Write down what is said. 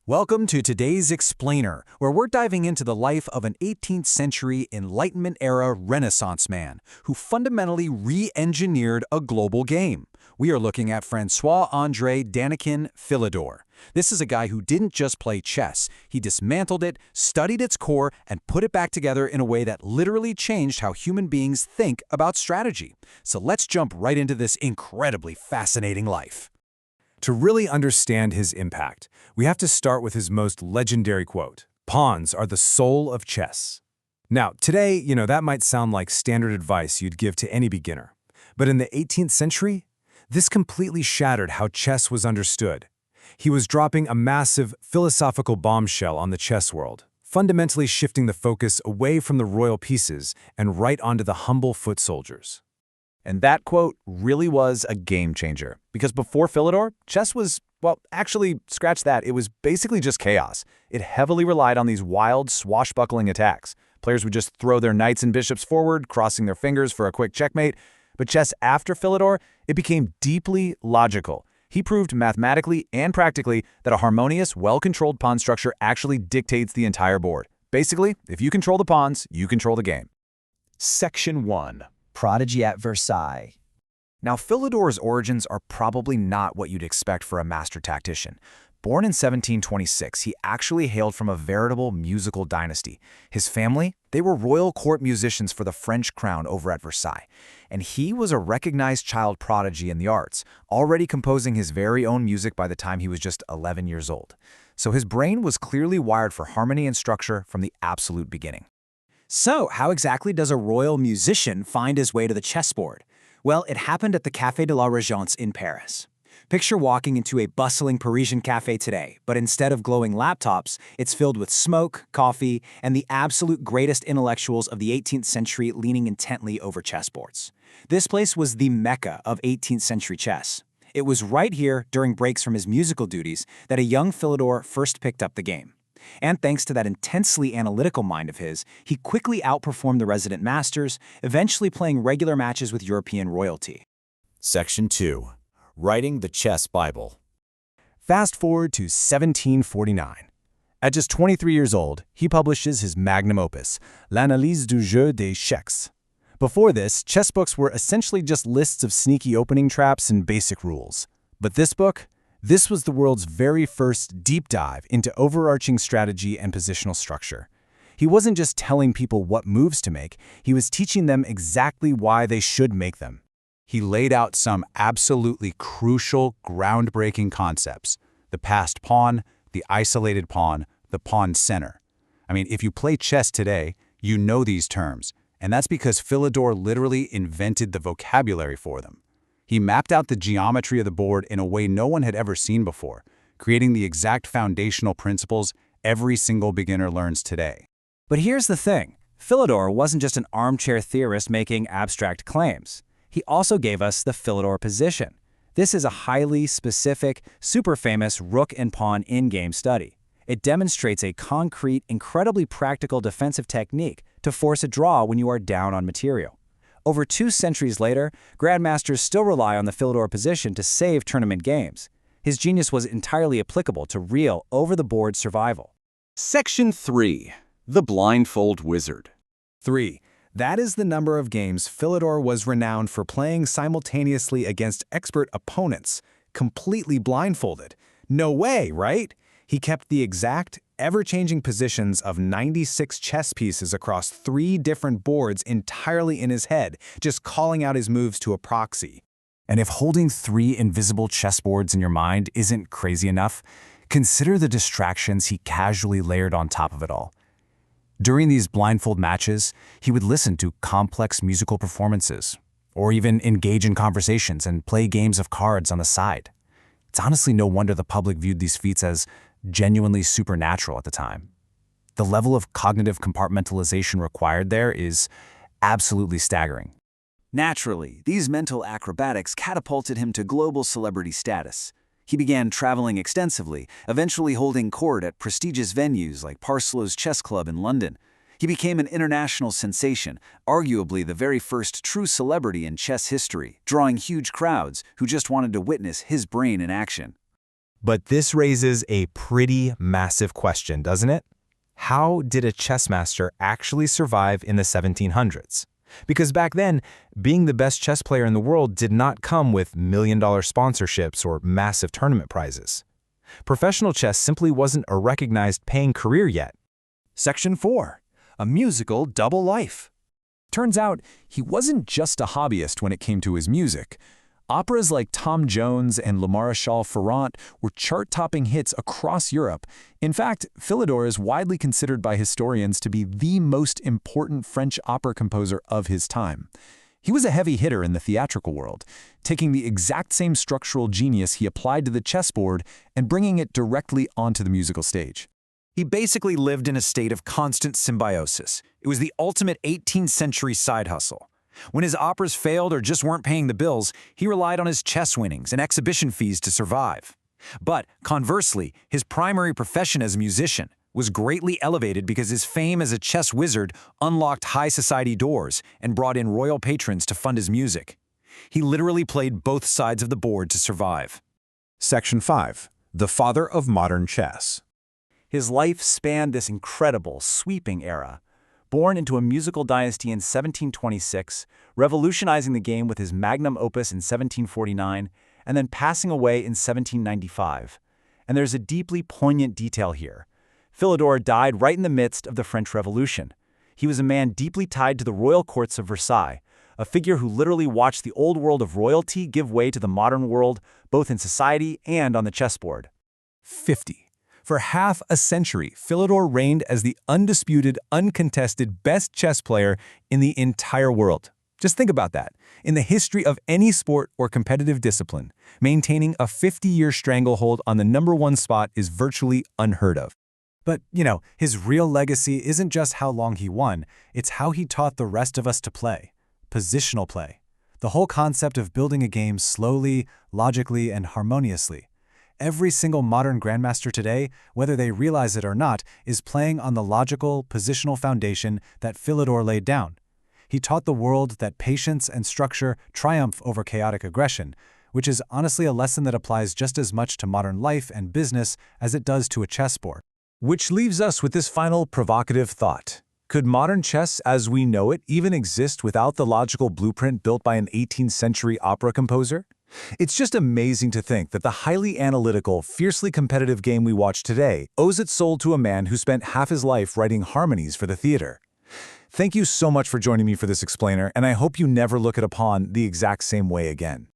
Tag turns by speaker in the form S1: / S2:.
S1: Welcome to today's Explainer, where we're diving into the life of an 18th century Enlightenment-era Renaissance man who fundamentally re-engineered a global game. We are looking at François André Danican Philidor. This is a guy who didn't just play chess. He dismantled it, studied its core, and put it back together in a way that literally changed how human beings think about strategy. So let's jump right into this incredibly fascinating life.
S2: To really understand his impact, we have to start with his most legendary quote: "Pawns are the soul of chess." Now, today, that might sound like standard advice you'd give to any beginner. But in the 18th century, this completely shattered how chess was understood. He was dropping a massive philosophical bombshell on the chess world, fundamentally shifting the focus away from the royal pieces and right onto the humble foot soldiers.
S1: And that quote really was a game changer, because before Philidor, chess was, well, actually, scratch that, it was basically just chaos. It heavily relied on these wild, swashbuckling attacks. Players would just throw their knights and bishops forward, crossing their fingers for a quick checkmate. But chess after Philidor, it became deeply logical. He proved mathematically and practically that a harmonious, well-controlled pawn structure actually dictates the entire board. Basically, if you control the pawns, you control the game.
S3: Section 1. Prodigy at Versailles.
S1: Now, Philidor's origins are probably not what you'd expect for a master tactician. Born in 1726, he actually hailed from a veritable musical dynasty. His family, they were royal court musicians for the French crown over at Versailles. And he was a recognized child prodigy in the arts, already composing his very own music by the time he was just 11 years old. So his brain was clearly wired for harmony and structure from the absolute beginning.
S3: So, how exactly does a royal musician find his way to the chessboard? Well, it happened at the Café de la Régence in Paris. Picture walking into a bustling Parisian cafe today, but instead of glowing laptops, it's filled with smoke, coffee, and the absolute greatest intellectuals of the 18th century leaning intently over chessboards. This place was the mecca of 18th century chess. It was right here, during breaks from his musical duties, that a young Philidor first picked up the game. And thanks to that intensely analytical mind of his, he quickly outperformed the resident masters, eventually playing regular matches with European royalty.
S4: Section 2. Writing the Chess Bible.
S1: Fast forward to 1749. At just 23 years old, he publishes his magnum opus, L'Analyse du jeu des échecs. Before this, chess books were essentially just lists of sneaky opening traps and basic rules. But this book? This was the world's very first deep dive into overarching strategy and positional structure. He wasn't just telling people what moves to make, he was teaching them exactly why they should make them. He laid out some absolutely crucial, groundbreaking concepts: the passed pawn, the isolated pawn, the pawn center. I mean, if you play chess today, you know these terms, and that's because Philidor literally invented the vocabulary for them. He mapped out the geometry of the board in a way no one had ever seen before, creating the exact foundational principles every single beginner learns today.
S3: But here's the thing. Philidor wasn't just an armchair theorist making abstract claims. He also gave us the Philidor position. This is a highly specific, super famous rook and pawn in-game study. It demonstrates a concrete, incredibly practical defensive technique to force a draw when you are down on material. Over 2 centuries later, grandmasters still rely on the Philidor position to save tournament games. His genius was entirely applicable to real, over-the-board survival.
S5: Section 3. The Blindfold Wizard.
S2: 3. That is the number of games Philidor was renowned for playing simultaneously against expert opponents, completely blindfolded. No way, right? He kept the exact, ever-changing positions of 96 chess pieces across 3 different boards entirely in his head, just calling out his moves to a proxy.
S1: And if holding 3 invisible chessboards in your mind isn't crazy enough, consider the distractions he casually layered on top of it all. During these blindfold matches, he would listen to complex musical performances, or even engage in conversations and play games of cards on the side. It's honestly no wonder the public viewed these feats as genuinely supernatural at the time. The level of cognitive compartmentalization required there is absolutely staggering.
S3: Naturally, these mental acrobatics catapulted him to global celebrity status. He began traveling extensively, eventually holding court at prestigious venues like Parsloe's Chess Club in London. He became an international sensation, arguably the very first true celebrity in chess history, drawing huge crowds who just wanted to witness his brain in action.
S2: But this raises a pretty massive question, doesn't it? How did a chess master actually survive in the 1700s? Because back then, being the best chess player in the world did not come with million-dollar sponsorships or massive tournament prizes. Professional chess simply wasn't a recognized paying career yet.
S1: Section 4. A musical double life. Turns out, he wasn't just a hobbyist when it came to his music. Operas like Tom Jones and Le Maréchal Ferrand were chart-topping hits across Europe. In fact, Philidor is widely considered by historians to be the most important French opera composer of his time. He was a heavy hitter in the theatrical world, taking the exact same structural genius he applied to the chessboard and bringing it directly onto the musical stage.
S3: He basically lived in a state of constant symbiosis. It was the ultimate 18th century side hustle. When his operas failed or just weren't paying the bills, he relied on his chess winnings and exhibition fees to survive. But conversely, his primary profession as a musician was greatly elevated because his fame as a chess wizard unlocked high society doors and brought in royal patrons to fund his music. He literally played both sides of the board to survive.
S2: Section 5. The father of modern chess.
S1: His life spanned this incredible, sweeping era. Born into a musical dynasty in 1726, revolutionizing the game with his magnum opus in 1749, and then passing away in 1795. And there's a deeply poignant detail here. Philidor died right in the midst of the French Revolution. He was a man deeply tied to the royal courts of Versailles, a figure who literally watched the old world of royalty give way to the modern world, both in society and on the chessboard.
S2: 50. For half a century, Philidor reigned as the undisputed, uncontested best chess player in the entire world. Just think about that. In the history of any sport or competitive discipline, maintaining a 50-year stranglehold on the #1 spot is virtually unheard of.
S1: But, his real legacy isn't just how long he won, it's how he taught the rest of us to play. Positional play. The whole concept of building a game slowly, logically, and harmoniously. Every single modern grandmaster today, whether they realize it or not, is playing on the logical, positional foundation that Philidor laid down. He taught the world that patience and structure triumph over chaotic aggression, which is honestly a lesson that applies just as much to modern life and business as it does to a chessboard.
S2: Which leaves us with this final provocative thought. Could modern chess as we know it even exist without the logical blueprint built by an 18th century opera composer? It's just amazing to think that the highly analytical, fiercely competitive game we watch today owes its soul to a man who spent half his life writing harmonies for the theater. Thank you so much for joining me for this explainer, and I hope you never look at a pawn the exact same way again.